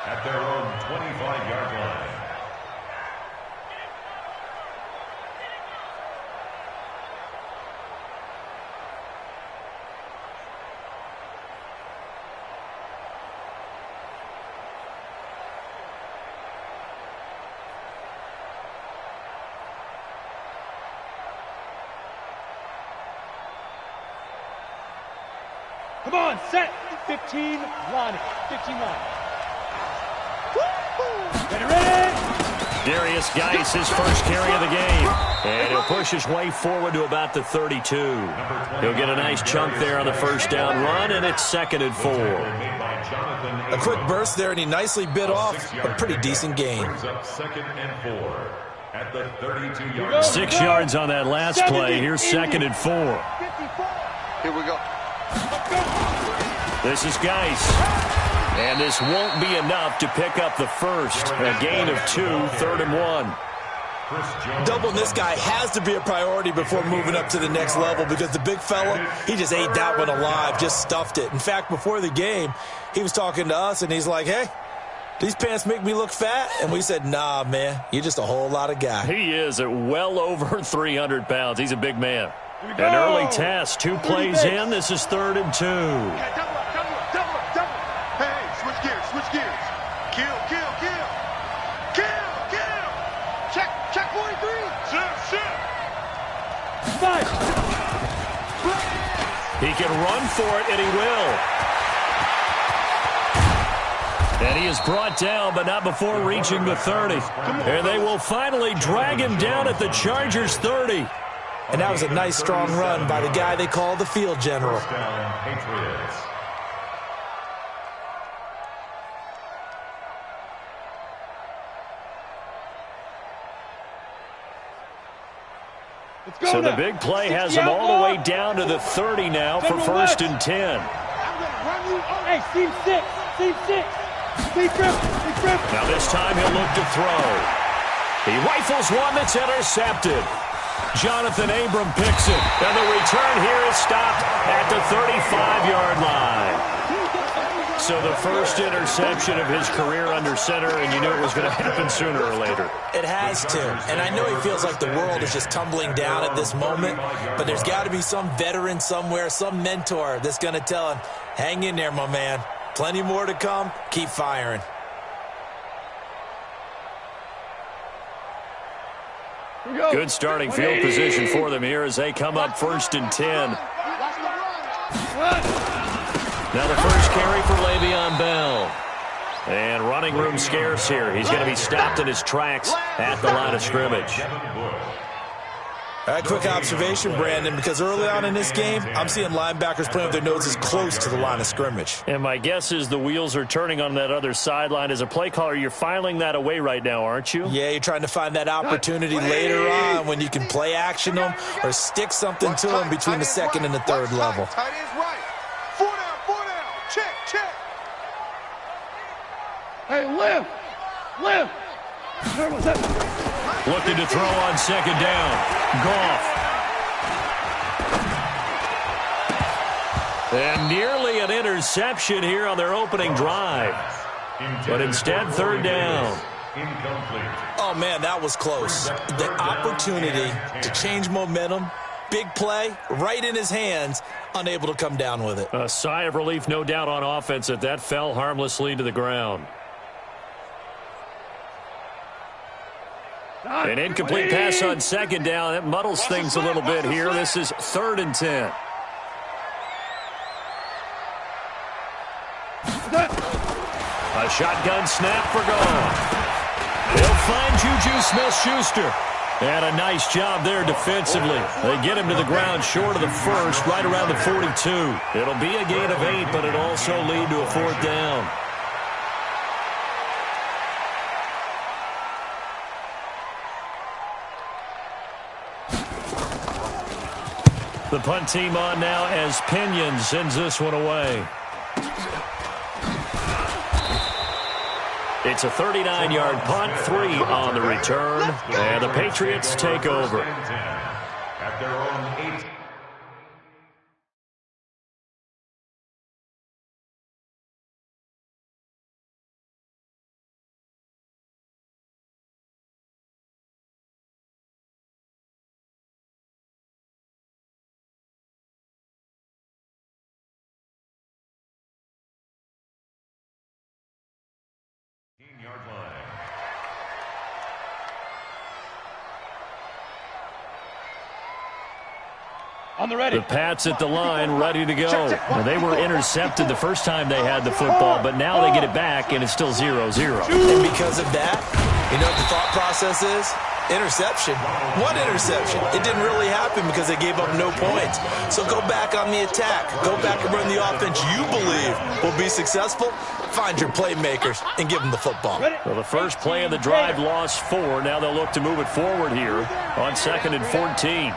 at their own 25-yard line. Come on, set. 15 line. 15 line. Ready. Darius Geis, his first carry of the game. And he'll push his way forward to about the 32. He'll get a nice chunk there on the first down run, and it's 2nd and 4. A quick burst there, and he nicely bit off a pretty decent gain. 2nd and 4 at the 32-yard. 6 yards on that last play. Here's 2nd and 4. Here we go. This is Geis. And this won't be enough to pick up the first. A gain of 2, 3rd and 1. Doubling this guy has to be a priority before moving up to the next level, because the big fella, he just ate that one alive, just stuffed it. In fact, before the game, he was talking to us, and he's like, hey, these pants make me look fat? And we said, nah, man, you're just a whole lot of guy. He is at well over 300 pounds. He's a big man. An early test, 2 plays in. This is 3rd and 2. Hey, switch gears. Kill. Check 43. Sit. He can run for it, and he will. And he is brought down, but not before reaching the 30. And they will finally drag him down at the Chargers' 30. And that was a nice, strong run by the guy they call the field general. So the big play has him all the way down to the 30 now for 1st and 10. Hey, seam 6. Big grip. Now this time he'll look to throw. He rifles one that's intercepted. Jonathan Abram picks it, and the return here is stopped at the 35-yard line. So the first interception of his career under center, and you knew it was going to happen sooner or later. It has to, and I know he feels like the world is just tumbling down at this moment, but there's got to be some veteran somewhere, some mentor that's going to tell him, hang in there, my man. Plenty more to come. Keep firing. Good starting field position for them here as they come up 1st and 10. Now the first carry for Le'Veon Bell. And running room scarce here. He's going to be stopped in his tracks at the line of scrimmage. All right, quick observation, Brandon, because early on in this game, I'm seeing linebackers playing with their noses close to the line of scrimmage. And my guess is the wheels are turning on that other sideline. As a play caller, you're filing that away right now, aren't you? Yeah, you're trying to find that opportunity later on when you can play action them or stick something to them between the 2nd and the 3rd level. Tight end's right. 4 down. Check. Hey, lift. Looking to throw on 2nd down. Goff. And nearly an interception here on their opening drive. But instead, 3rd down. Oh, man, that was close. The opportunity to change momentum, big play, right in his hands, unable to come down with it. A sigh of relief, no doubt, on offense that fell harmlessly to the ground. An incomplete pass on 2nd down. That muddles things a little bit here. This is 3rd and 10. A shotgun snap for Goff. He'll find Juju Smith-Schuster. And a nice job there defensively. They get him to the ground short of the first, right around the 42. It'll be a gain of 8, but it'll also lead to a 4th down. The punt team on now as Pinion sends this one away. It's a 39-yard punt, 3 on the return, and the Patriots take over. At their own 8. 43-yard line. On the ready. The Pats at the line, ready to go. Now, they were intercepted the first time they had the football, but now they get it back, and it's still 0-0. And because of that, you know what the thought process is? Interception. One interception. It didn't really happen because they gave up no points. So go back on the attack. Go back and run the offense you believe will be successful. Find your playmakers and give them the football. Well, the first play of the drive lost 4. Now they'll look to move it forward here on 2nd and 14.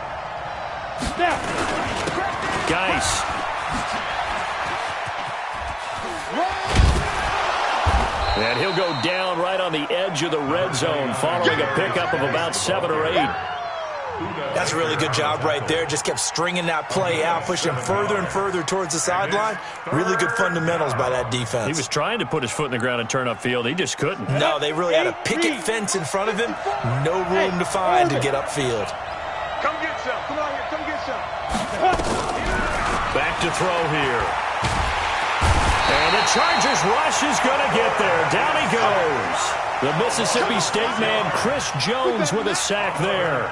Geis. And he'll go down right on the edge of the red zone following a pickup of about 7 or 8. That's a really good job right there. Just kept stringing that play out, pushing him further and further towards the sideline. Really good fundamentals by that defense. He was trying to put his foot in the ground and turn upfield. He just couldn't. No, they really had a picket fence in front of him. No room to find to get upfield. Come get some. Come on here. Come get some. Back to throw here. And the Chargers rush is going to get there. Down he goes. The Mississippi State man, Chris Jones, with a sack there.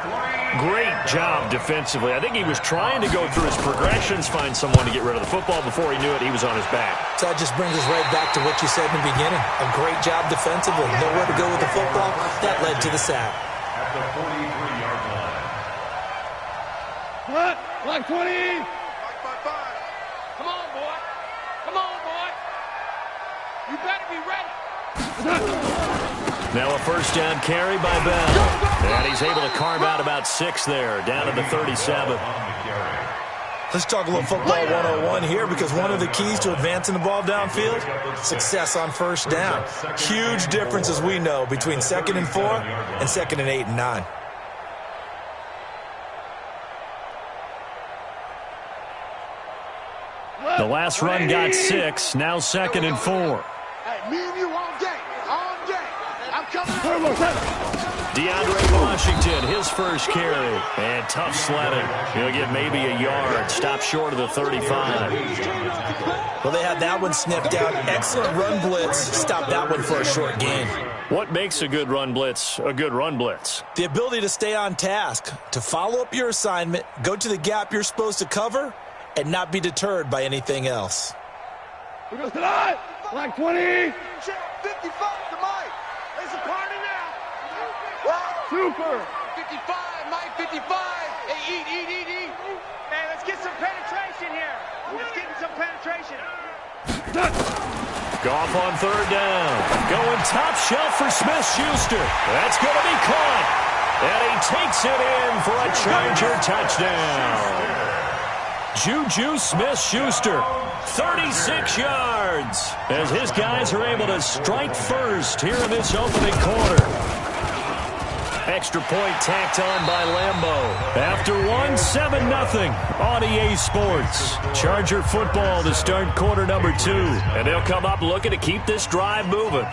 Great job defensively. I think he was trying to go through his progressions, find someone to get rid of the football. Before he knew it, he was on his back. So that just brings us right back to what you said in the beginning. A great job defensively. Nowhere to go with the football. That led to the sack. At the 43-yard line. What? Line 20. Five. Come on, boy. Come on, boy. You better be ready. Now a first down carry by Bell. And he's able to carve out about 6 there, down to the 37. Let's talk a little football 101 here, because one of the keys to advancing the ball downfield, success on first down. Huge difference, as we know, between 2nd and 4 and 2nd and 8 and 9. The last run got 6, now 2nd and 4. Hey, me and you all day. All day. I'm coming. DeAndre Washington, his first carry. And tough sledding. He'll get maybe a yard. Stop short of the 35. Well, they had that one sniffed out. Excellent run blitz. Stop that one for a short gain. What makes a good run blitz a good run blitz? The ability to stay on task, to follow up your assignment, go to the gap you're supposed to cover, and not be deterred by anything else. Who goes to that? Line 20. Check 55 to Mike. There's a party now. Super. 55, Mike 55. Hey, eat. Hey, let's get some penetration here. Let's get some penetration. Goff on 3rd down. Going top shelf for Smith-Schuster. That's going to be caught. And he takes it in for a Charger touchdown. Juju Smith-Schuster, 36 yards, as his guys are able to strike first here in this opening quarter. Extra point tacked on by Lambeau. After one, 7-0 on EA Sports. Charger football to start quarter number 2. And they'll come up looking to keep this drive moving.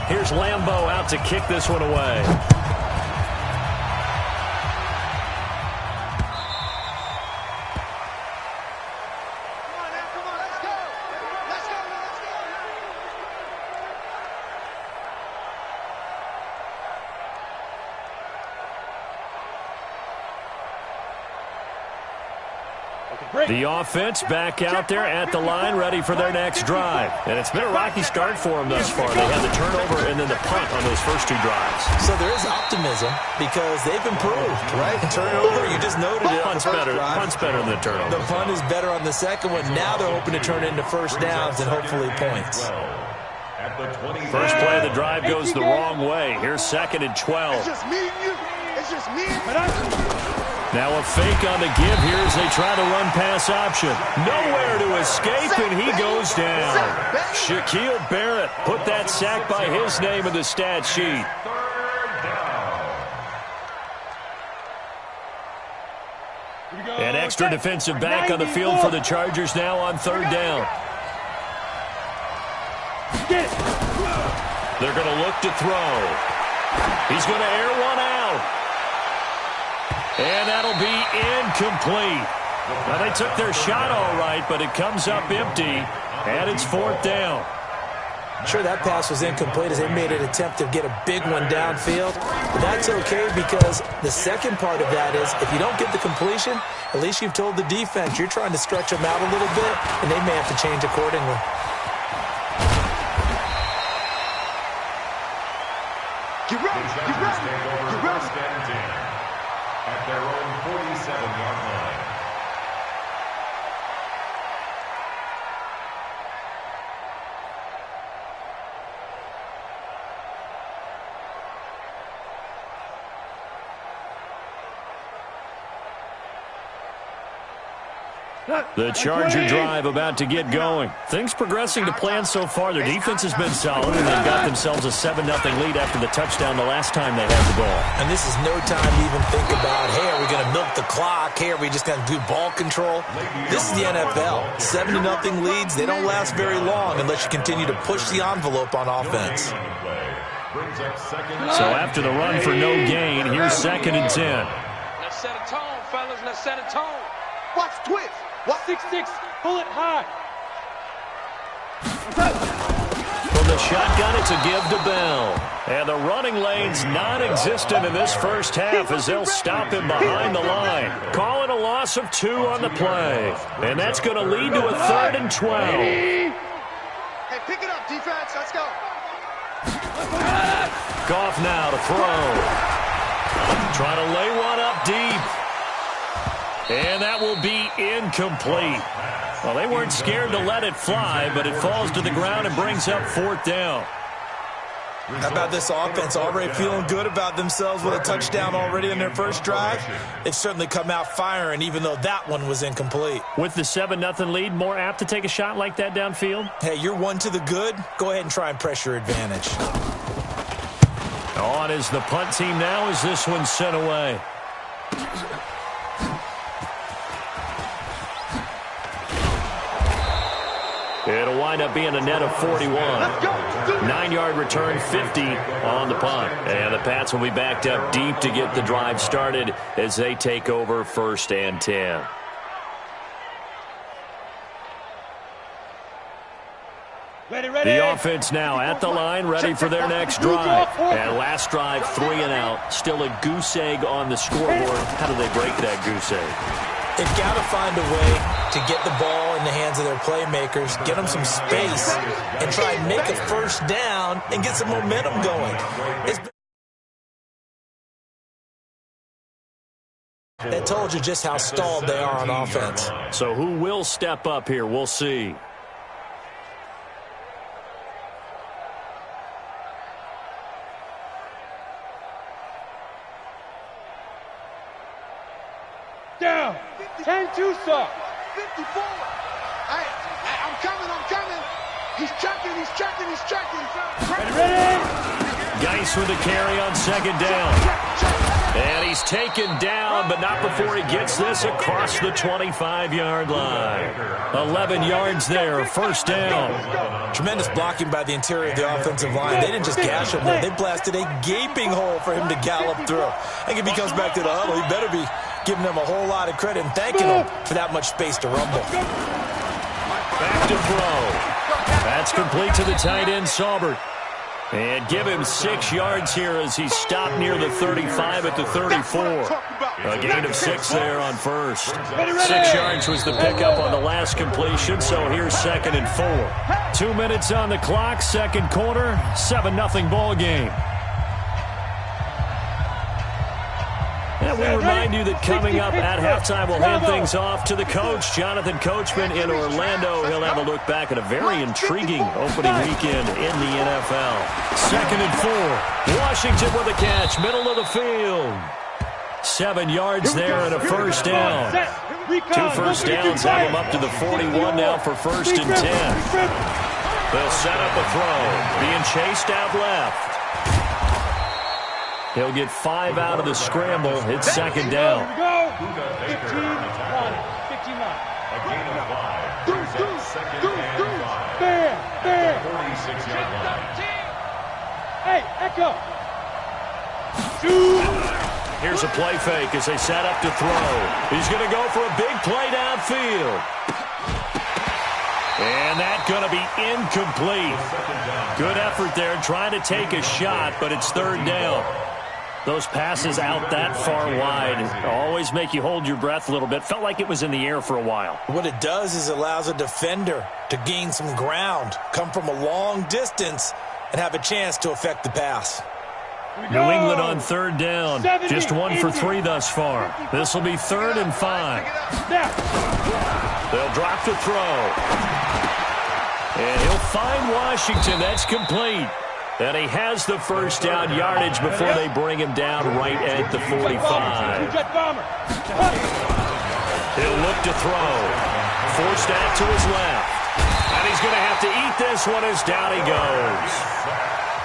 Here's Lambeau out to kick this one away. The offense back out there at the line, ready for their next drive. And it's been a rocky start for them thus far. They had the turnover and then the punt on those first 2 drives. So there is optimism because they've improved, right? Turnover, you just noted it. Punt's better than the turnover. The punt is better on the second one. Now they're hoping to turn into first downs and hopefully points. First play of the drive goes the wrong way. Here's 2nd and 12. It's just me and you. It's just me and you. Now a fake on the give here as they try the run-pass option. Nowhere to escape, and he goes down. Shaquille Barrett put that sack by his name in the stat sheet. An extra defensive back on the field for the Chargers now on 3rd down. They're going to look to throw. He's going to air one out. And that'll be incomplete. Well, they took their shot all right, but it comes up empty, and it's 4th down. Sure, that pass was incomplete as they made an attempt to get a big one downfield. But that's okay because the second part of that is if you don't get the completion, at least you've told the defense you're trying to stretch them out a little bit, and they may have to change accordingly. Get ready, get ready, get ready. At their own 47-yard line. The Charger drive about to get going. Things progressing to plan so far. Their defense has been solid, and they've got themselves a 7-0 lead after the touchdown the last time they had the ball. And this is no time to even think about, hey, are we going to milk the clock? Hey, are we just going to do ball control? This is the NFL. 7-0 leads, they don't last very long unless you continue to push the envelope on offense. So after the run for no gain, here's 2nd and 10. Now set a tone, fellas. Now set a tone. Watch twist. What? 6-6. Pull it high. From the shotgun, it's a give to Bell. And the running lane's non-existent in this first half as they'll stop him behind the line. Calling a loss of 2 on the play. And that's going to lead to a 3rd and 12. Hey, pick it up, defense. Let's go. Goff now to throw. Trying to lay one up deep. And that will be incomplete. Well, they weren't scared to let it fly, but it falls to the ground and brings up 4th down. How about this offense already feeling good about themselves with a touchdown already in their first drive? They've certainly come out firing, even though that one was incomplete. With the 7-0 lead, more apt to take a shot like that downfield? Hey, you're one to the good. Go ahead and try and press your advantage. On is the punt team now as this one's sent away. It'll wind up being a net of 41. 9-yard return, 50 on the punt. And the Pats will be backed up deep to get the drive started as they take over 1st and 10. Ready, ready. The offense now at the line, ready for their next drive. And last drive, 3 and out. Still a goose egg on the scoreboard. How do they break that goose egg? They've got to find a way to get the ball in the hands of their playmakers, get them some space, and try and make a first down and get some momentum going. That told you just how stalled they are on offense. So who will step up here? We'll see. Down. 10-2, sir. 54. Hey, I'm coming. He's checking. Ready, ready. Geis with a carry on 2nd down. And he's taken down, but not before he gets this across the 25-yard line. 11 yards there, 1st down. Tremendous blocking by the interior of the offensive line. They didn't just gash him there. They blasted a gaping hole for him to gallop through. I think if he comes back to the huddle, he better be giving them a whole lot of credit and thanking them for that much space to rumble. Back to throw. That's complete to the tight end, Saubert. And give him 6 yards here as he's stopped near the 35 at the 34. A gain of 6 there on 1st. 6 yards was the pickup on the last completion, so here's 2nd and 4. 2 minutes on the clock, 2nd quarter, 7-0 ball game. And we remind you that coming up at halftime, we'll hand things off to the coach, Jonathan Coachman in Orlando. He'll have a look back at a very intriguing opening weekend in the NFL. 2nd and 4. Washington with a catch, middle of the field. 7 yards there and a first down. 2 first downs have him up to the 41 now for 1st and 10. They'll set up a throw, being chased out left. He'll get 5 out of the scramble. It's 2nd down. 15-9. A gain of 5. Brings up 2nd and 5. Bam. 46-yard line. Hey, echo. Shoot. Here's a play fake as they set up to throw. He's going to go for a big play downfield. And that's going to be incomplete. Good effort there trying to take a shot, but it's third down. Those passes out that far wide always make you hold your breath a little bit. Felt like it was in the air for a while. What it does is it allows a defender to gain some ground, come from a long distance, and have a chance to affect the pass. New England on third down. Just 1 for 3 thus far. This will be 3rd and 5. They'll drop to throw. And he'll find Washington. That's complete. And he has the first down yardage before they bring him down right at the 45. He'll look to throw. Forced out to his left. And he's going to have to eat this one as down he goes.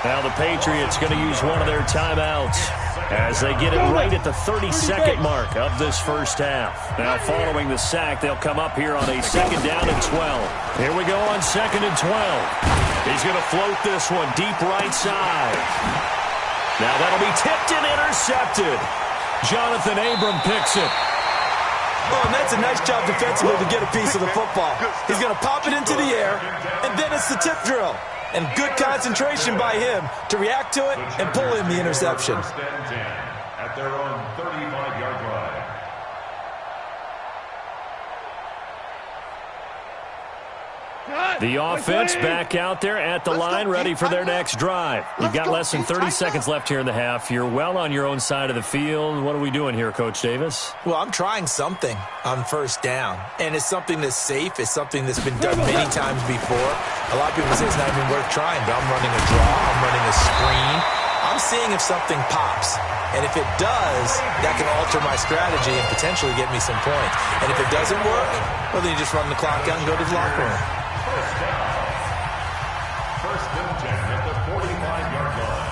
Now the Patriots going to use one of their timeouts as they get it right at the 32nd mark of this first half. Now following the sack, they'll come up here on a 2nd down and 12. Here we go on 2nd and 12. He's going to float this one deep right side. Now that'll be tipped and intercepted. Jonathan Abram picks it. Oh, and that's a nice job defensively to get a piece of the football. He's going to pop it into the air, and then it's the tip drill. And good concentration by him to react to it and pull in the interception. First and 10 at their own 35-yard line. The offense back out there at the line, ready for their next drive. You've got less than 30 seconds left here in the half. You're well on your own side of the field. What are we doing here, Coach Davis? Well, I'm trying something on first down, and it's something that's safe. It's something that's been done many times before. A lot of people say it's not even worth trying, but I'm running a draw. I'm running a screen. I'm seeing if something pops. And if it does, that can alter my strategy and potentially get me some points. And if it doesn't work, well, then you just run the clock out and go to the locker room. First down. First and 10 at the 45-yard line.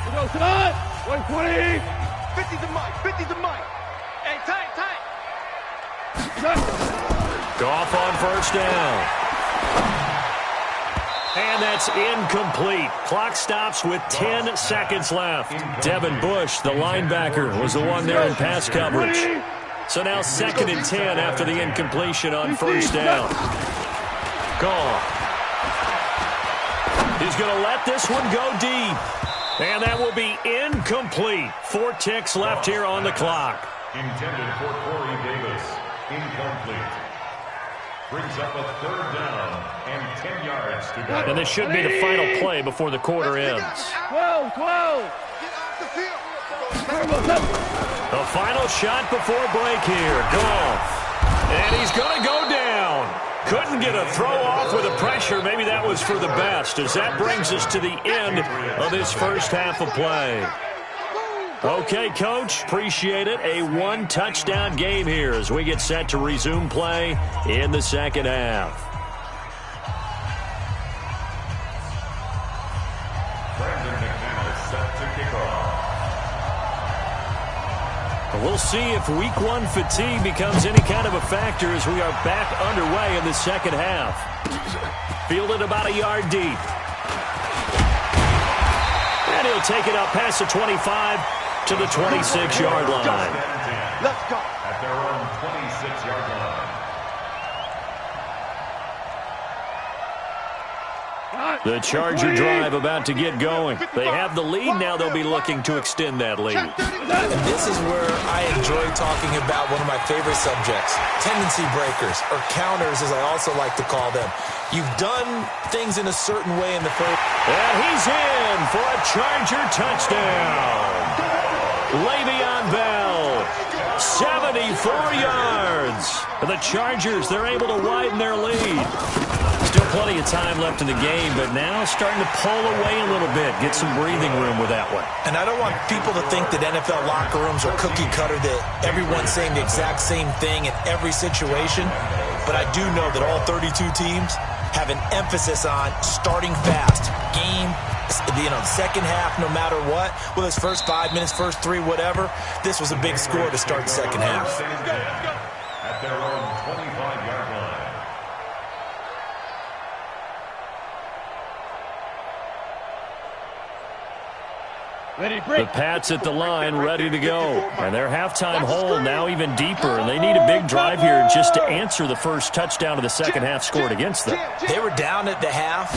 We go tonight. 120. 50 to Mike. 50 to Mike. Hey, tight. Goff on first down. And that's incomplete. Clock stops with 10 seconds left. Devin Bush, the linebacker, was the one there in pass coverage. So now 2nd and 10 after the incompletion on first down. Goff. He's going to let this one go deep. And that will be incomplete. 4 ticks left here on the clock. Intended for Corey Davis. Incomplete. Brings up a 3rd down and 10 yards to go. And this should be the final play before the quarter ends. 12. Get off the field. The final shot before break here. Goff. And he's going to go down. Couldn't get a throw off with the pressure. Maybe that was for the best, as that brings us to the end of this first half of play. Okay, Coach, appreciate it. A 1-touchdown game here as we get set to resume play in the second half. Brandon McManus set to kick off. We'll see if Week 1 fatigue becomes any kind of a factor as we are back underway in the second half. Fielded about a yard deep. And he'll take it up past the 25 to the 26-yard line. Let's go. At their own 26-yard line. The Charger drive about to get going. They have the lead. Now they'll be looking to extend that lead. And this is where I enjoy talking about one of my favorite subjects, tendency breakers, or counters as I also like to call them. You've done things in a certain way in the first. And he's in for a Charger touchdown. Le'Veon Bell, 74 yards. And the Chargers, they're able to widen their lead. Still plenty of time left in the game, but now starting to pull away a little bit, get some breathing room with that one. And I don't want people to think that NFL locker rooms are cookie cutter, that everyone's saying the exact same thing in every situation. But I do know that all 32 teams have an emphasis on starting fast, game second half, no matter what, whether it's first 5 minutes, first 3, whatever, this was a big score to start the second half. At their own 25-yard line. The Pats at the line, ready to go. And their halftime hole now even deeper. And they need a big drive here just to answer the first touchdown of the second half scored against them. They were down at the half.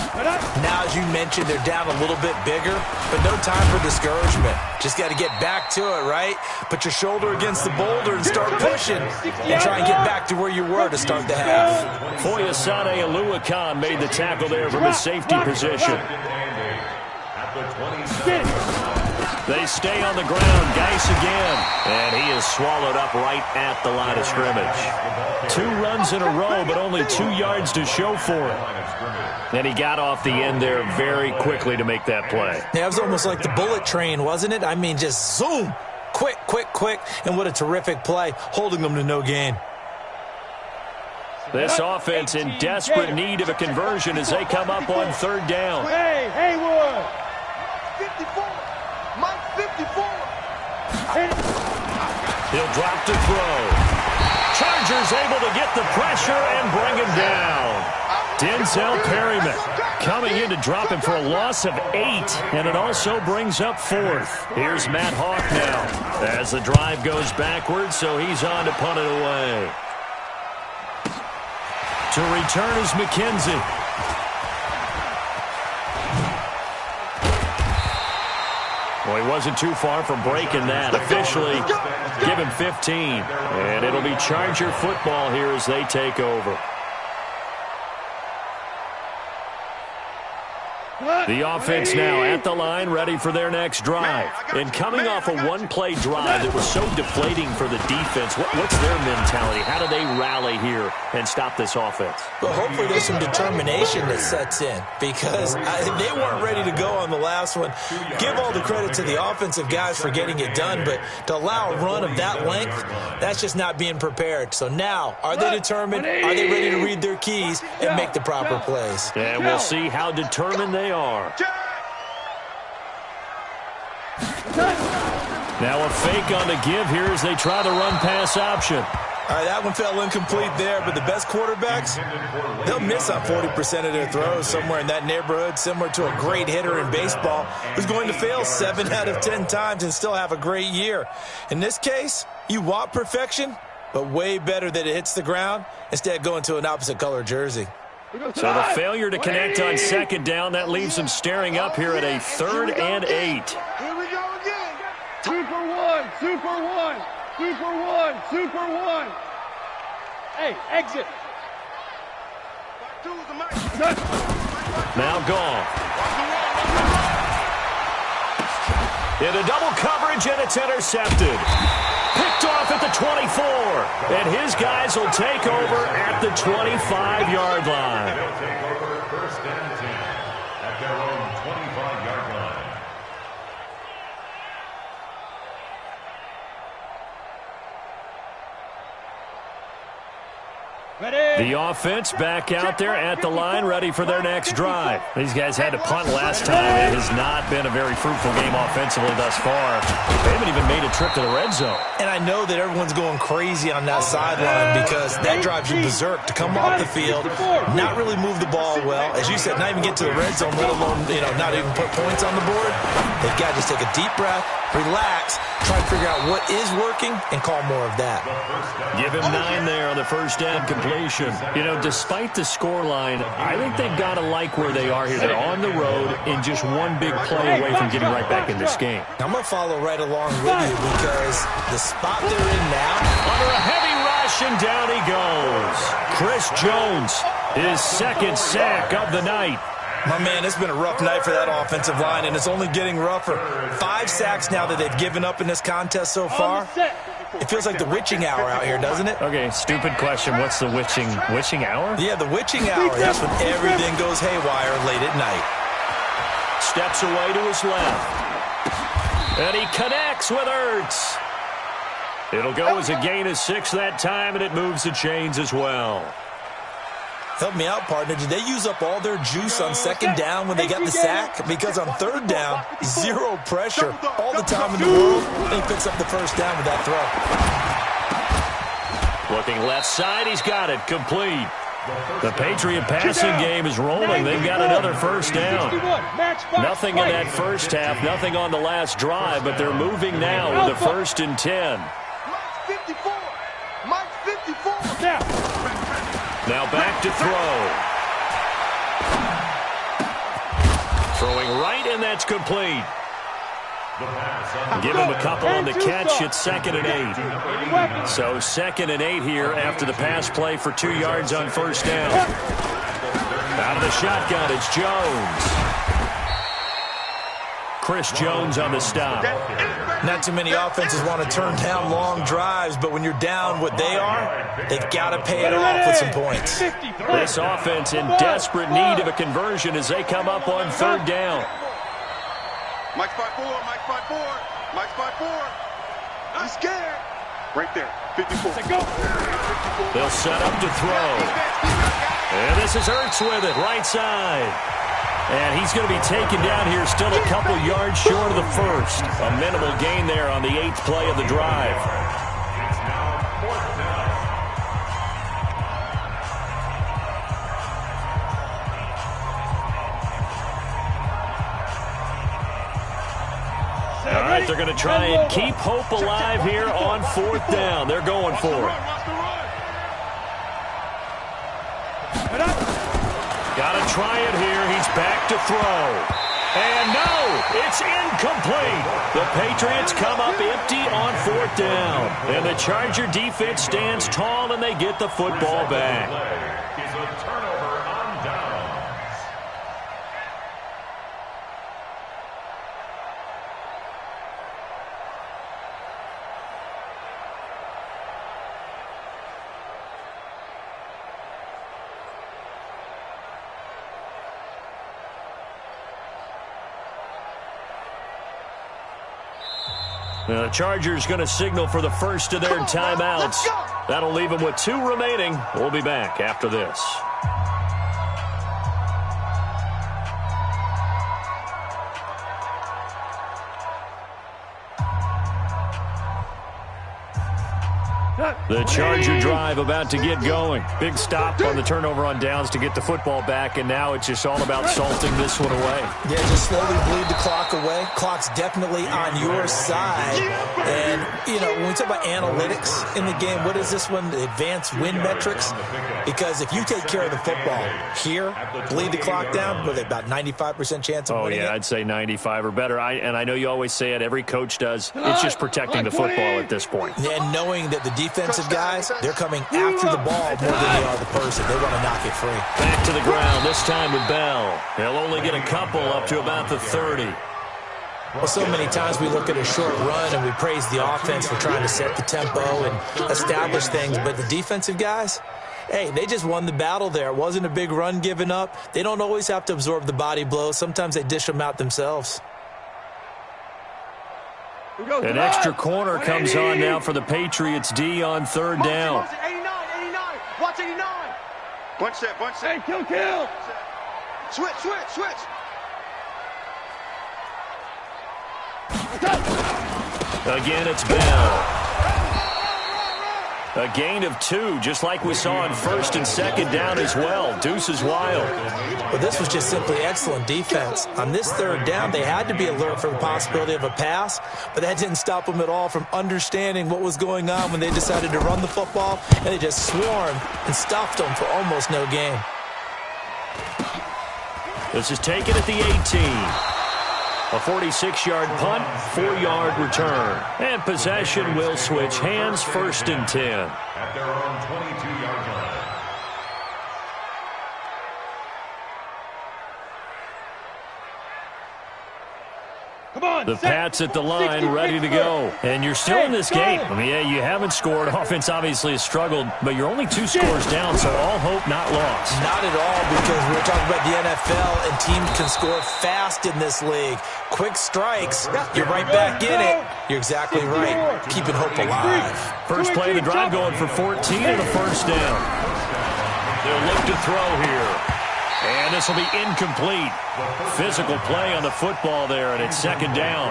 Now, as you mentioned, they're down a little bit bigger, but no time for discouragement. Just got to get back to it, right? Put your shoulder against the boulder and start pushing and try and get back to where you were to start the half. Foyesade Aluakan made the tackle there from a safety position. At the 27. They stay on the ground. Geis again. And he is swallowed up right at the line of scrimmage. 2 runs in a row, but only 2 yards to show for it. And he got off the end there very quickly to make that play. Yeah, it was almost like the bullet train, wasn't it? I mean, just zoom. Quick, quick, quick. And what a terrific play, holding them to no gain. This offense in desperate need of a conversion as they come up on third down. Hey, Haywood. 54. Mike 54. He'll drop to throw. Chargers able to get the pressure and bring him down. Denzel Perryman coming in to drop him for a loss of 8, and it also brings up 4th. Here's Matt Hawk now as the drive goes backwards, so he's on to punt it away. To return is McKenzie. Well, he wasn't too far from breaking that. Officially, give him 15. And it'll be Charger football here as they take over. The offense now at the line, ready for their next drive. And coming off a one-play drive that was so deflating for the defense, what's their mentality? How do they rally here and stop this offense? Well, hopefully there's some determination that sets in because they weren't ready to go on the last one. Give all the credit to the offensive guys for getting it done, but to allow a run of that length, that's just not being prepared. So now, are they determined? Are they ready to read their keys and make the proper plays? And we'll see how determined they are. Now a fake on the give here as they try to run pass option. All right, that one fell incomplete there, but the best quarterbacks, they'll miss on 40% of their throws, somewhere in that neighborhood, similar to a great hitter in baseball who's going to fail 7 out of 10 times and still have a great year. In this case, you want perfection, but way better that it hits the ground instead of going to an opposite color jersey. So the failure to connect on second down, that leaves them staring up here at a 3rd and 8. Here we go again. Super one, super one, super one, super one. Hey, exit. Now gone. Into double coverage, and it's intercepted. Picked off at the 24. And his guys will take over at the 25-yard line. They'll take over 1st and 10 at their own 25-yard line. The offense back out there at the line, ready for their next drive. These guys had to punt last time. It has not been a very fruitful game offensively thus far. They haven't even made a trip to the red zone. And I know that everyone's going crazy on that sideline because that drives you berserk to come off the field, not really move the ball well. As you said, not even get to the red zone, let alone, not even put points on the board. They've got to just take a deep breath, relax, try to figure out what is working, and call more of that. Give him 9 there on the first down completion. Despite the scoreline, I think they've got to like where they are here. They're on the road and just one big play away from getting right back in this game. I'm going to follow right along with you because the spot they're in now. Under a heavy rush, and down he goes. Chris Jones, his 2nd sack of the night. My man, it's been a rough night for that offensive line, and it's only getting rougher. 5 sacks now that they've given up in this contest so far. It feels like the witching hour out here, doesn't it? Okay, stupid question. What's the witching hour? Yeah, the witching hour. That's when everything goes haywire late at night. Steps away to his left. And he connects with Ertz. It'll go as a gain of 6 that time, and it moves the chains as well. Help me out, partner. Did they use up all their juice on second down when they got the sack? Because on third down, zero pressure, all the time in the world, and he picks up the first down with that throw. Looking left side, he's got it, complete. The Patriot passing game is rolling. They've got another first down. Nothing in that first half, nothing on the last drive, but they're moving now with a 1st and 10. Mike's 54. Mike's 54. Now back to throw. Throwing right, and that's complete. Give him a couple on the catch. It's 2nd and 8. So 2nd and 8 here after the pass play for 2 yards on first down. Out of the shotgun, it's Jones. Chris Jones on the stop. Not too many offenses want to turn down long drives, but when you're down what they are, they've got to pay it off with some points. This offense in desperate need of a conversion as they come up on 3rd down. Mike's 5-4. Mike's 5-4. Mike's 5-4. He's scared. Right there. 54. They'll set up to throw. And this is Ertz with it, right side. And he's going to be taken down here, still a couple yards short of the first. A minimal gain there on the 8th play of the drive. All right, they're going to try and keep hope alive here on 4th down. They're going for it. Got to try it here. He's back to throw. And no, it's incomplete. The Patriots come up empty on 4th down. And the Charger defense stands tall, and they get the football back. Is a turnover on downs. The Chargers going to signal for the first of their timeouts. That'll leave them with 2 remaining. We'll be back after this. The Charger drive about to get going. Big stop on the turnover on downs to get the football back, and now it's just all about salting this one away. Yeah, just slowly bleed the clock away. Clock's definitely on your side. And, you know, when we talk about analytics in the game, what is this one? The advanced win metrics? Because if you take care of the football here, bleed the clock down, with about 95% chance of winning it. I'd say 95 or better. And I know you always say it, every coach does. It's just protecting the football at this point. And knowing that the defensive guys, they're coming after the ball more than they are the person. They want to knock it free. Back to the ground, this time with Bell. He'll only get a couple up to about the 30. Well, so many times we look at a short run and we praise the offense for trying to set the tempo and establish things. But the defensive guys, hey, they just won the battle there. It wasn't a big run given up. They don't always have to absorb the body blows. Sometimes they dish them out themselves. An extra corner comes on now for the Patriots D on 3rd down. 89. Watch 89. Bunch set. Hey, kill. Switch. Again, it's Bell. A gain of 2, just like we saw on 1st and 2nd down as well. Deuce is wild. Well, this was just simply excellent defense. On this 3rd down, they had to be alert for the possibility of a pass, but that didn't stop them at all from understanding what was going on when they decided to run the football, and they just swarmed and stopped them for almost no gain. This is taken at the 18. A 46-yard punt, 4-yard return. And possession will switch hands, 1st and 10. At their own 22-yard line. The Pats at the line, ready to go. And you're still in this game. I mean, yeah, you haven't scored. Offense obviously has struggled, but you're only 2 scores down, so all hope not lost. Not at all, because we're talking about the NFL, and teams can score fast in this league. Quick strikes, you're right back in it. You're exactly right. Keeping hope alive. First play of the drive going for 14 and a first down. They'll look to throw here. And this will be incomplete. Physical play on the football there, and it's second down.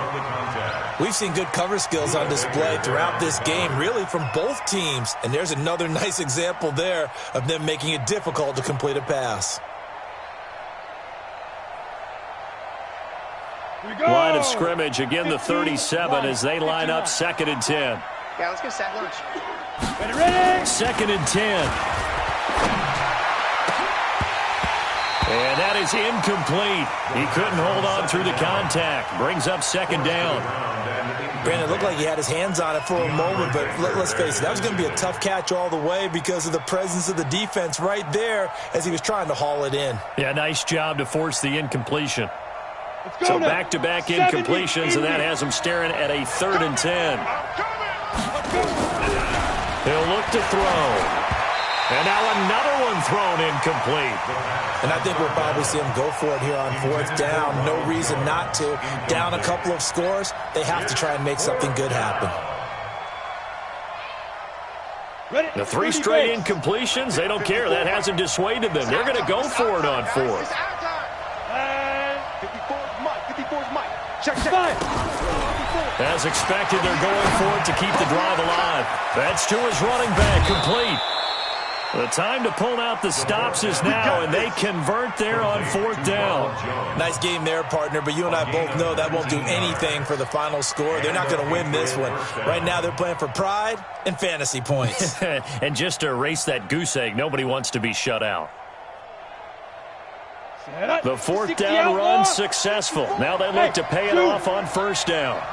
We've seen good cover skills on display throughout this game, really from both teams. And there's another nice example there of them making it difficult to complete a pass. Line of scrimmage, again the 37 as they line up second and 10. Yeah, let's get sack lunch. Ready? Second and 10. And that is incomplete. He couldn't hold on through the contact. Brings up second down. Brandon, it looked like he had his hands on it for a moment, but let's face it, that was going to be a tough catch all the way because of the presence of the defense right there as he was trying to haul it in. Yeah, nice job to force the incompletion. So back-to-back incompletions, and that has him staring at a third and 10. He'll look to throw. And now another one thrown incomplete. And I think we'll probably see him go for it here on fourth down. No reason not to. Down a couple of scores, they have to try and make something good happen. The 3 straight incompletions, they don't care. That hasn't dissuaded them. They're going to go for it on fourth. 54's Mike. 54's Mike. Check. As expected, they're going for it to keep the drive alive. That's to his running back, complete. The time to pull out the stops is now, and they convert there on fourth down. Nice game there, partner, but you and I both know that won't do anything for the final score. They're not going to win this one. Right now they're playing for pride and fantasy points. And just to erase that goose egg, nobody wants to be shut out. The fourth down run successful. Now they look to pay it off on first down.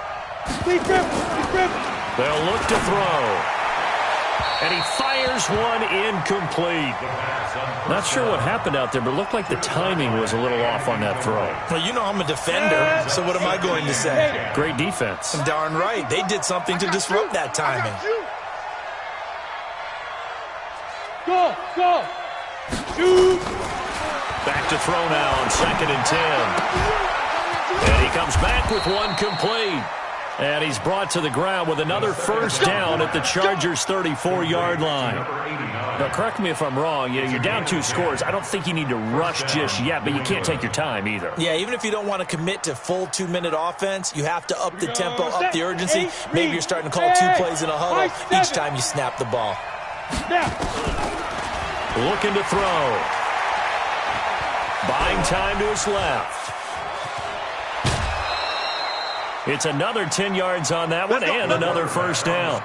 They'll look to throw. And he fires one incomplete. Not sure what happened out there, but it looked like the timing was a little off on that throw. Well, you know I'm a defender, so what am I going to say? Great defense. Darn right. They did something to disrupt that timing. Go! Shoot! Back to throw now on second and 10. And he comes back with one complete. And he's brought to the ground with another first down at the Chargers' 34-yard line. Now, correct me if I'm wrong. You're down 2 scores. I don't think you need to rush just yet, but you can't take your time either. Yeah, even if you don't want to commit to full 2-minute offense, you have to up the tempo, up the urgency. Maybe you're starting to call 2 plays in a huddle each time you snap the ball. Looking to throw. Buying time to his left. It's another 10 yards on that one and another first down.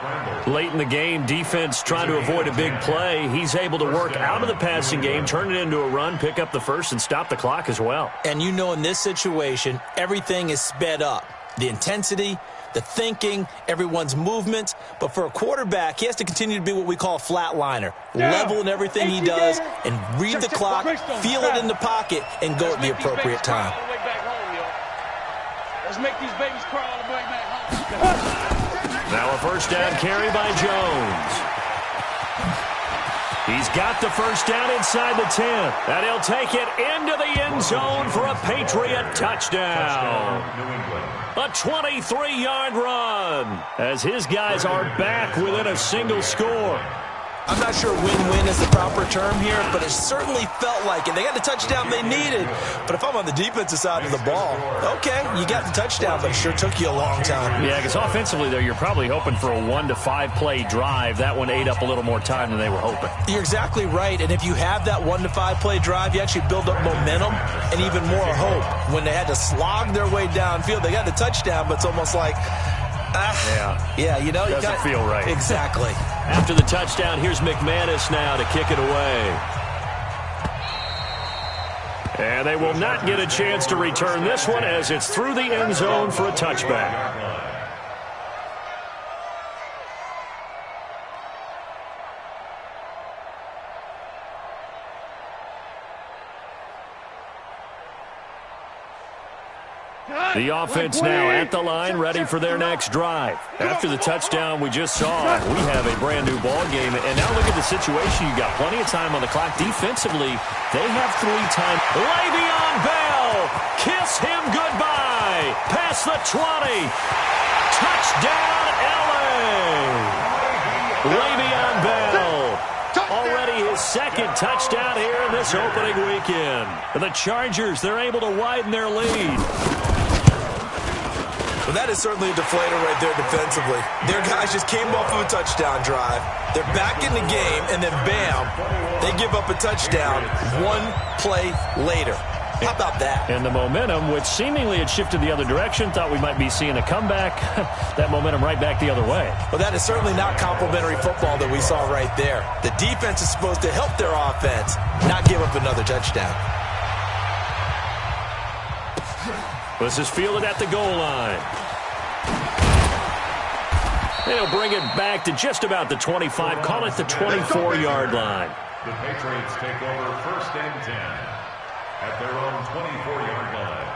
Late in the game, defense trying to avoid a big play. He's able to work out of the passing game, turn it into a run, pick up the first, and stop the clock as well. And you know in this situation, everything is sped up. The intensity, the thinking, everyone's movement. But for a quarterback, he has to continue to be what we call a flatliner. Level in everything he does and read the clock, feel it in the pocket, and go at the appropriate time. Let's make these babies cry all the way back home. Now a first down carry by Jones. He's got the first down inside the 10. And he'll take it into the end zone for a Patriot touchdown. A 23-yard run as his guys are back within a single score. I'm not sure win-win is the proper term here, but it certainly felt like it. They got the touchdown they needed. But if I'm on the defensive side of the ball, okay, you got the touchdown, but it sure took you a long time. Yeah, because offensively, though, you're probably hoping for a 1 to 5 play drive. That one ate up a little more time than they were hoping. You're exactly right, and if you have that 1 to 5 play drive, you actually build up momentum and even more hope. When they had to slog their way downfield, they got the touchdown, but it's almost like, yeah, you know, doesn't feel right. Exactly. After the touchdown, here's McManus now to kick it away. And they will not get a chance to return this one as it's through the end zone for a touchback. The offense now at the line, ready for their next drive. After the touchdown we just saw, we have a brand-new ball game. And now look at the situation. You got plenty of time on the clock. Defensively, they have 3 times. Le'Veon Bell, kiss him goodbye. Past the 20. Touchdown, LA. Le'Veon Bell, already his second touchdown here in this opening weekend. And the Chargers, they're able to widen their lead. Well, that is certainly a deflator right there defensively. Their guys just came off of a touchdown drive. They're back in the game, and then bam, they give up a touchdown one play later. How about that? And the momentum, which seemingly had shifted the other direction, thought we might be seeing a comeback. That momentum right back the other way. Well, that is certainly not complimentary football that we saw right there. The defense is supposed to help their offense, not give up another touchdown. This is fielded at the goal line. They'll bring it back to just about the 25. Call it the 24-yard line. The Patriots take over 1st and 10 at their own 24-yard line.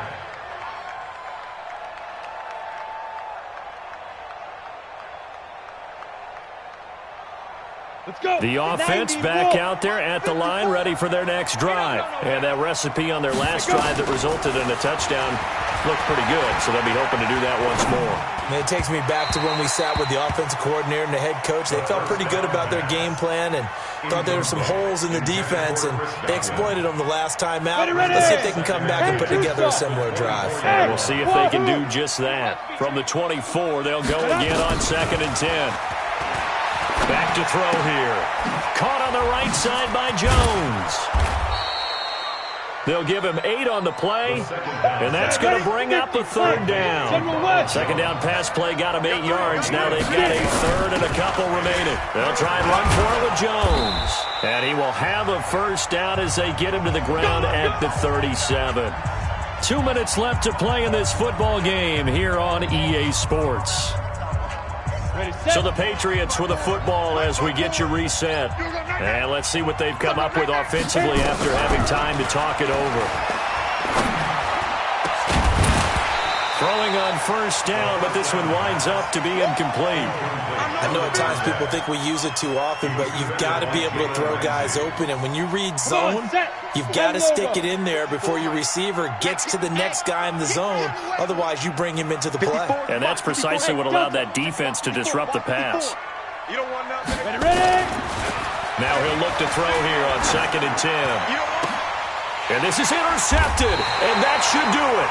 Let's go. The offense back out there at the line, ready for their next drive. And that recipe on their last drive that resulted in a touchdown looked pretty good, so they'll be hoping to do that once more. And it takes me back to when we sat with the offensive coordinator and the head coach. They felt pretty good about their game plan and thought there were some holes in the defense, and they exploited them the last time out. Let's see if they can come back and put together a similar drive. And we'll see if they can do just that. From the 24, they'll go again on 2nd and 10. Back to throw here. Caught on the right side by Jones. They'll give him 8 on the play, and that's going to bring up the 3rd down. Second down pass play got him 8 yards. Now they've got a 3rd and a couple remaining. They'll try and run for it with Jones. And he will have a 1st down as they get him to the ground at the 37. 2 minutes left to play in this football game here on EA Sports. So the Patriots with a football as we get you reset. And let's see what they've come up with offensively after having time to talk it over. Throwing on 1st down, but this one winds up to be incomplete. I know at times people think we use it too often, but you've got to be able to throw guys open. And when you read zone, you've got to stick it in there before your receiver gets to the next guy in the zone. Otherwise, you bring him into the play. And that's precisely what allowed that defense to disrupt the pass. You don't want nothing. Ready. Now he'll look to throw here on 2nd and 10. And this is intercepted, and that should do it.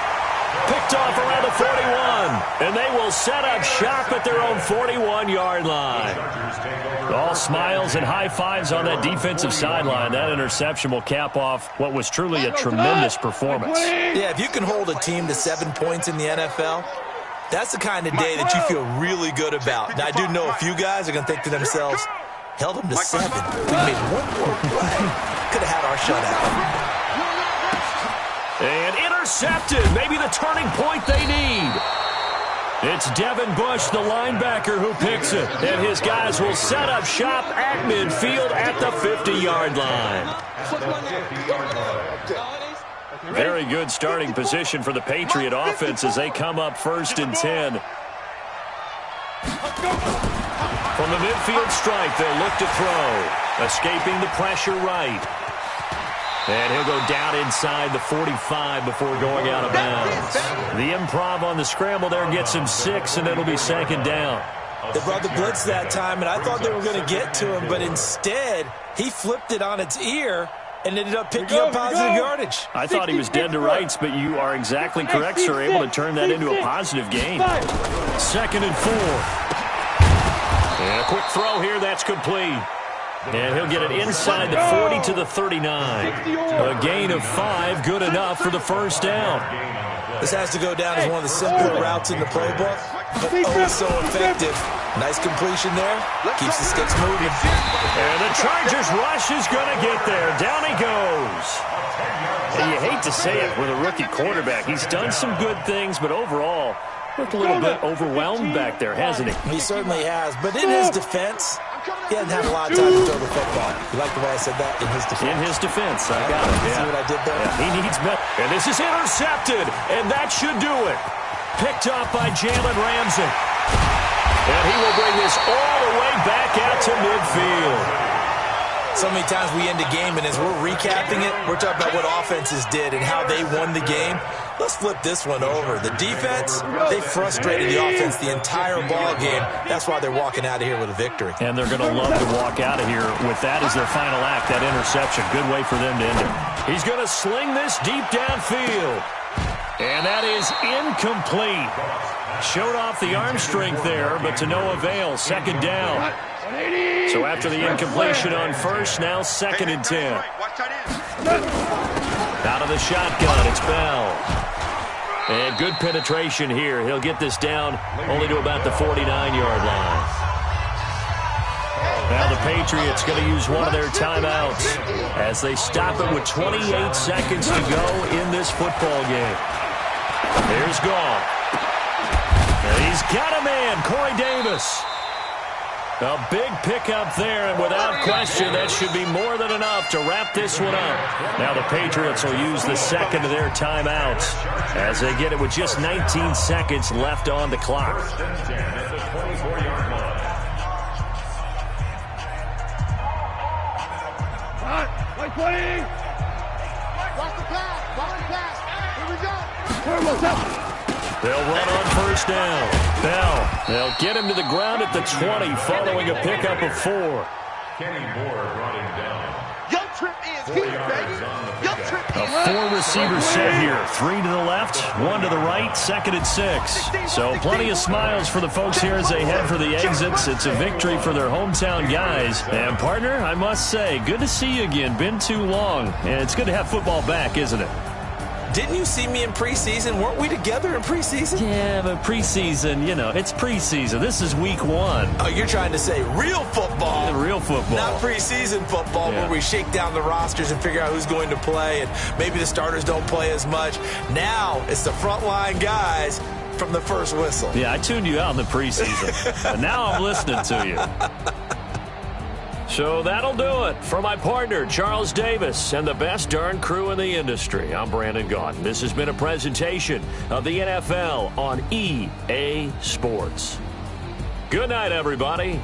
Picked off around the 41, and they will set up shop at their own 41-yard line. All smiles and high fives on that defensive sideline. That interception will cap off what was truly a tremendous performance. Yeah, if you can hold a team to 7 points in the NFL, that's the kind of day that you feel really good about. Now, I do know a few guys are going to think to themselves, held them to 7. We made one more play. Could have had our shutout. And intercepted. Maybe the turning point they need. It's Devin Bush, the linebacker, who picks it. And his guys will set up shop at midfield at the 50-yard line. Very good starting position for the Patriot offense as they come up 1st and 10. From the midfield stripe, they'll look to throw. Escaping the pressure right. And he'll go down inside the 45 before going out of bounds. The improv on the scramble there gets him 6, and it'll be 2nd down. They brought the blitz that time, and I thought they were going to get to him, but instead, he flipped it on its ear and ended up picking up positive yardage. I thought he was dead to rights, but you are exactly correct, sir. Able to turn that into a positive gain. 2nd and 4. And a quick throw here, that's complete. And he'll get it inside the 40 to the 39. A gain of 5, good enough for the 1st down. This has to go down as one of the simpler routes in the playbook, but oh, so effective. Nice completion there. Keeps the sticks moving. And the Chargers rush is going to get there. Down he goes. And you hate to say it with a rookie quarterback. He's done some good things, but overall, looked a little bit overwhelmed back there, hasn't he? He certainly has. But in his defense, he hasn't had a lot of time to throw the football. You like the way I said that? In his defense. In his defense. I got it. See what I did there? Yeah, he needs better. And this is intercepted, and that should do it. Picked off by Jalen Ramsey. And he will bring this all the way back out to midfield. So many times we end a game, and as we're recapping it, we're talking about what offenses did and how they won the game. let's flip this one over. The defense, they frustrated the offense the entire ball game. That's why they're walking out of here with a victory. And they're going to love to walk out of here with that as their final act, that interception. Good way for them to end it. He's going to sling this deep downfield. And that is incomplete. Showed off the arm strength there, but to no avail. Second down. So after the incompletion on first, now 2nd and 10. Out of the shotgun, it's Bell. And good penetration here. He'll get this down only to about the 49-yard line. Now the Patriots going to use one of their timeouts as they stop it with 28 seconds to go in this football game. Here's Goff. And he's got a man, Corey Davis. A big pickup there, and without question, that should be more than enough to wrap this one up. Now the Patriots will use the second of their timeouts as they get it with just 19 seconds left on the clock. Like 20. Watch the pass. Watch the pass. Here we go. They'll run on first down. Bell, they'll get him to the ground at the 20 following a pickup of 4. Kenny Moore brought him down. Young Trip is here, baby. Young Trip is A 4-receiver set here. 3 to the left, 1 to the right, 2nd and 6. So plenty of smiles for the folks here as they head for the exits. It's a victory for their hometown guys. And partner, I must say, good to see you again. Been too long. And it's good to have football back, isn't it? Didn't you see me in preseason? Weren't we together in preseason? Yeah, but preseason, you know, it's preseason. This is week 1. Oh, you're trying to say real football. Yeah, real football. Not preseason football where we shake down the rosters and figure out who's going to play, and maybe the starters don't play as much. Now it's the frontline guys from the first whistle. Yeah, I tuned you out in the preseason. But now I'm listening to you. So that'll do it for my partner, Charles Davis, and the best darn crew in the industry. I'm Brandon Gaudin. This has been a presentation of the NFL on EA Sports. Good night, everybody.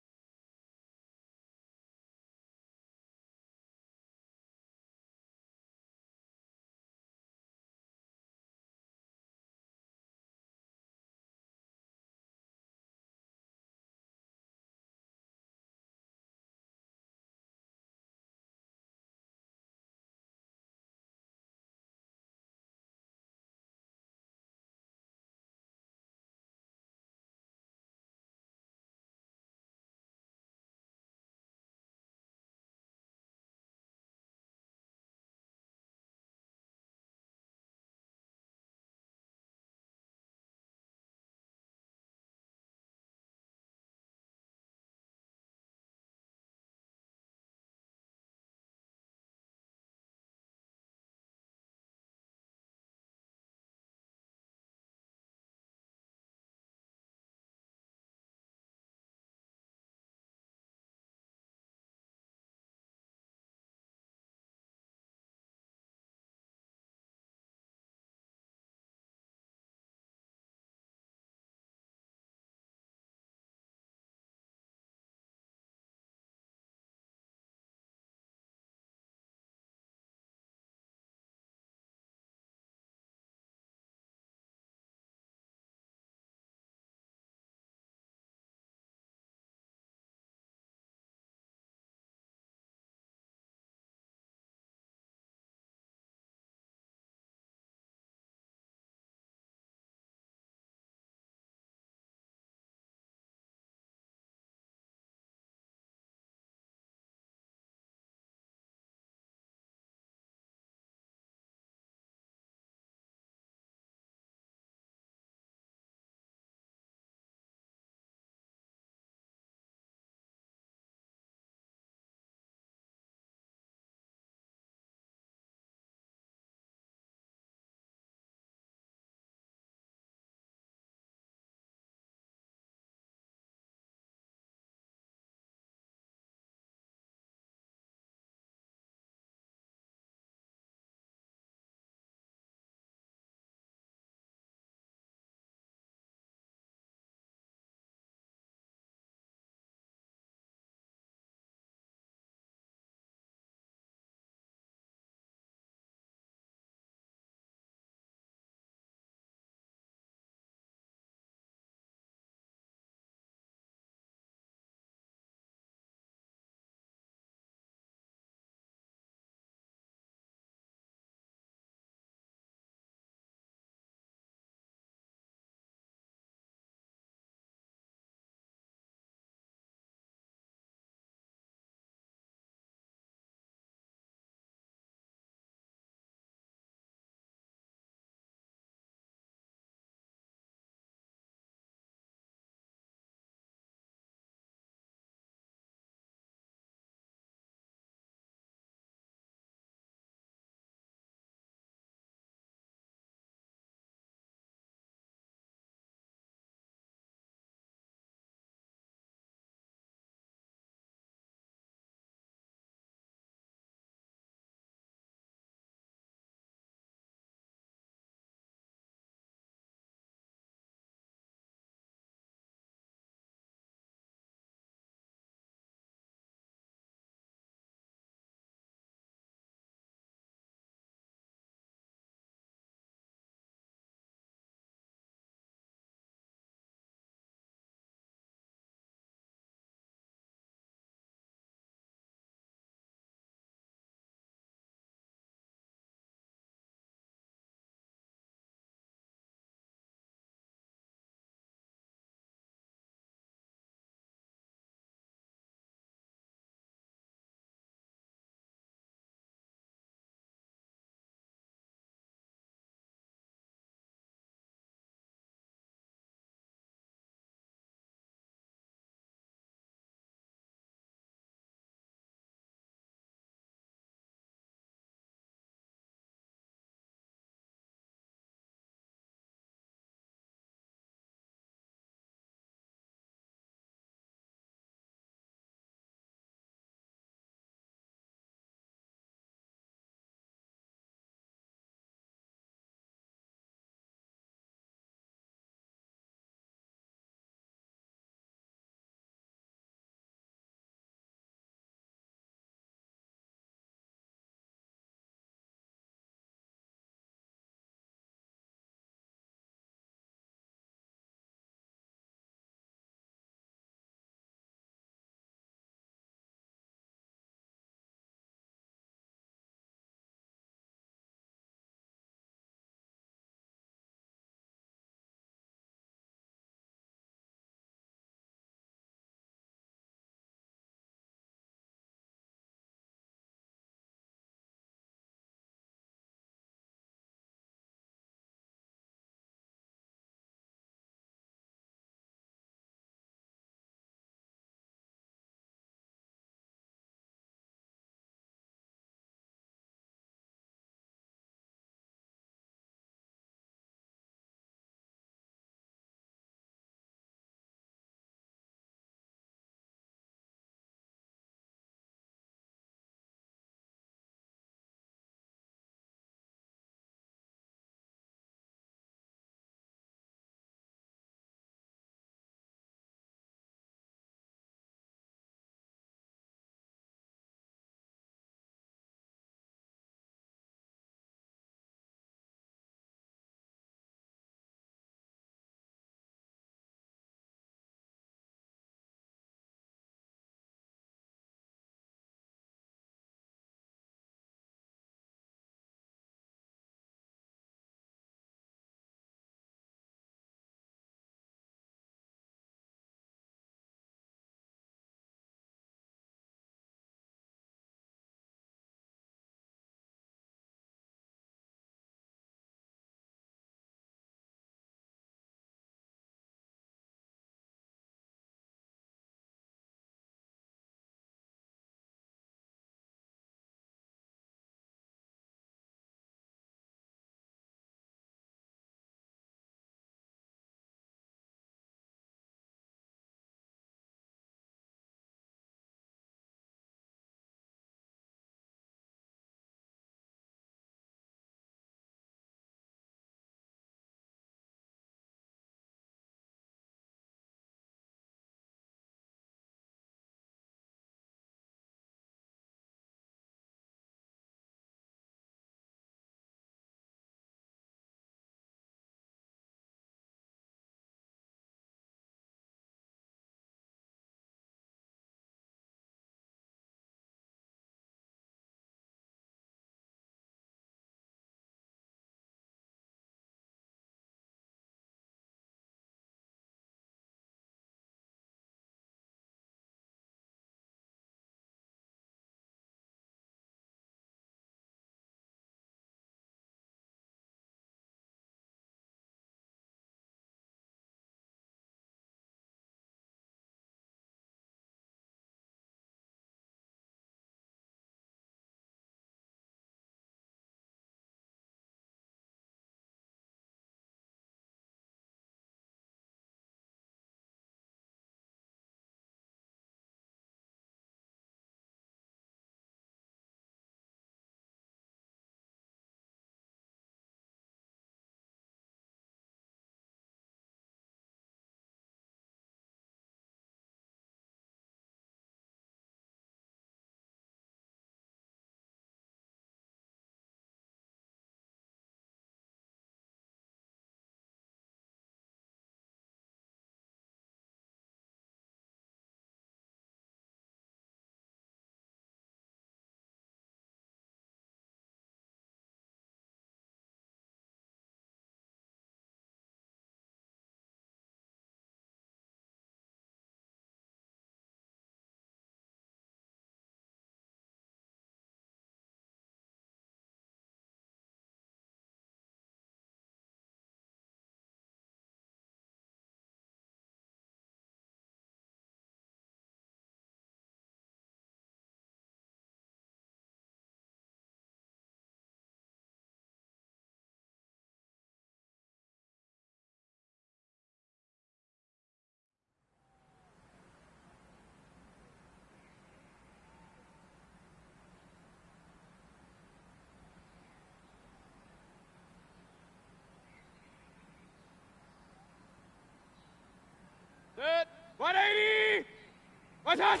What's that?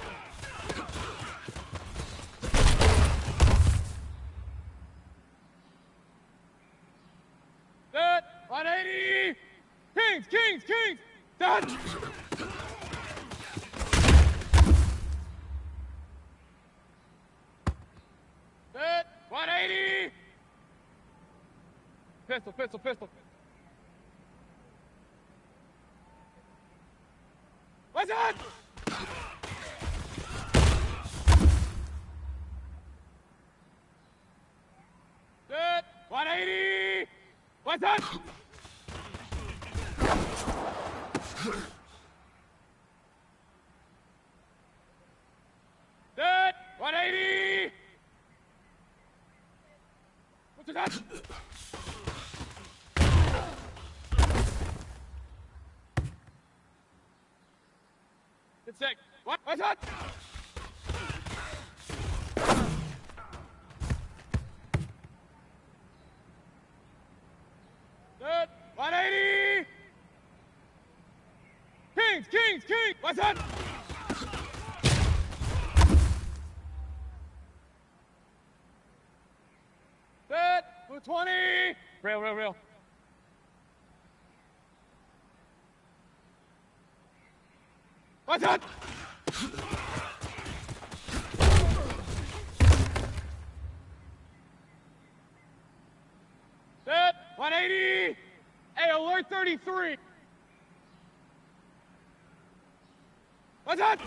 Set. 180. Kings, kings, kings. Done. Set. 180. Pistol, pistol, pistol. What's that? Set. 180. What's that? Set. 180. What's that? It's sick. What? What's that? Set. 180. Kings, kings, kings. What's that? Set. 220. Real. What's that? Set. 180. Hey, alert 33. What's that?